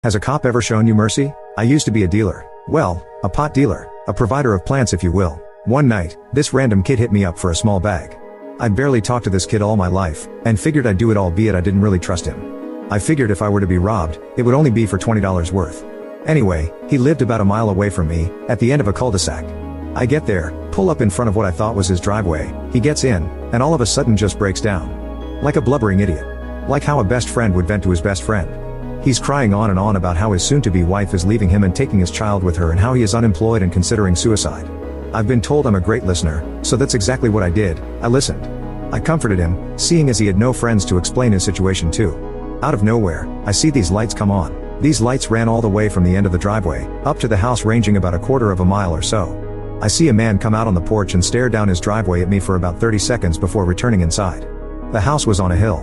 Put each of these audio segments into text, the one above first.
Has a cop ever shown you mercy? I used to be a dealer. Well, a pot dealer. A provider of plants if you will. One night, this random kid hit me up for a small bag. I'd barely talked to this kid all my life, and figured I'd do it albeit I didn't really trust him. I figured if I were to be robbed, it would only be for $20 worth. Anyway, he lived about a mile away from me, at the end of a cul-de-sac. I get there, pull up in front of what I thought was his driveway, he gets in, and all of a sudden just breaks down. Like a blubbering idiot. Like how a best friend would vent to his best friend. He's crying on and on about how his soon-to-be wife is leaving him and taking his child with her and how he is unemployed and considering suicide. I've been told I'm a great listener, so that's exactly what I did. I listened. I comforted him, seeing as he had no friends to explain his situation to. Out of nowhere, I see these lights come on. These lights ran all the way from the end of the driveway, up to the house ranging about a quarter of a mile or so. I see a man come out on the porch and stare down his driveway at me for about 30 seconds before returning inside. The house was on a hill.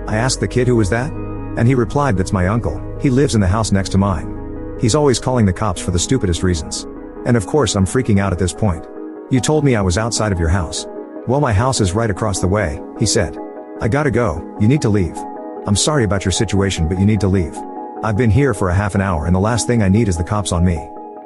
I asked the kid who was that? And he replied, that's my uncle, he lives in the house next to mine. He's always calling the cops for the stupidest reasons. And of course I'm freaking out at this point. You told me I was outside of your house. Well, my house is right across the way, he said. I gotta go, you need to leave. I'm sorry about your situation but you need to leave. I've been here for a half an hour and the last thing I need is the cops on me.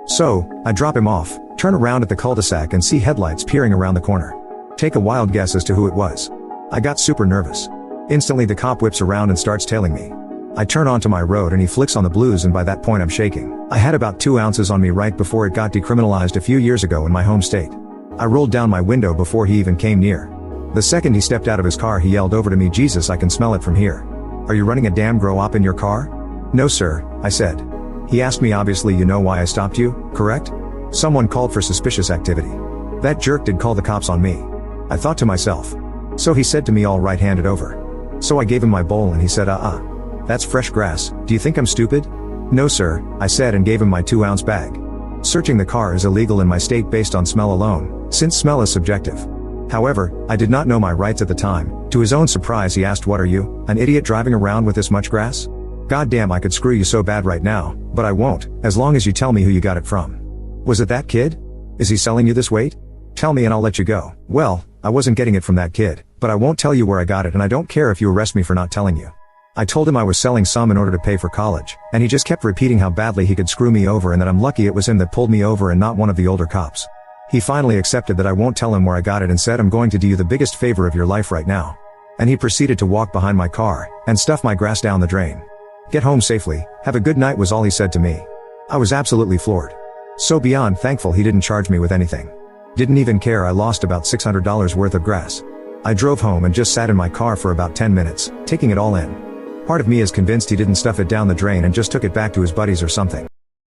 So, I drop him off, turn around at the cul-de-sac and see headlights peering around the corner. Take a wild guess as to who it was. I got super nervous. Instantly the cop whips around and starts tailing me. I turn onto my road and he flicks on the blues and by that point I'm shaking. I had about 2 ounces on me right before it got decriminalized a few years ago in my home state. I rolled down my window before he even came near. The second he stepped out of his car he yelled over to me, Jesus, I can smell it from here. Are you running a damn grow-op in your car? No sir, I said. He asked me, obviously you know why I stopped you, correct? Someone called for suspicious activity. That jerk did call the cops on me. I thought to myself. So he said to me, all right, hand it over. So I gave him my bowl and he said, that's fresh grass, do you think I'm stupid? No sir, I said and gave him my 2-ounce bag. Searching the car is illegal in my state based on smell alone, since smell is subjective. However, I did not know my rights at the time. To his own surprise he asked, what are you, an idiot driving around with this much grass? Goddamn, I could screw you so bad right now, but I won't, as long as you tell me who you got it from. Was it that kid? Is he selling you this weight? Tell me and I'll let you go. Well, I wasn't getting it from that kid, but I won't tell you where I got it and I don't care if you arrest me for not telling you. I told him I was selling some in order to pay for college, and he just kept repeating how badly he could screw me over and that I'm lucky it was him that pulled me over and not one of the older cops. He finally accepted that I won't tell him where I got it and said, I'm going to do you the biggest favor of your life right now. And he proceeded to walk behind my car, and stuff my grass down the drain. Get home safely, have a good night was all he said to me. I was absolutely floored. So beyond thankful he didn't charge me with anything. Didn't even care I lost about $600 worth of grass. I drove home and just sat in my car for about 10 minutes, taking it all in. Part of me is convinced he didn't stuff it down the drain and just took it back to his buddies or something.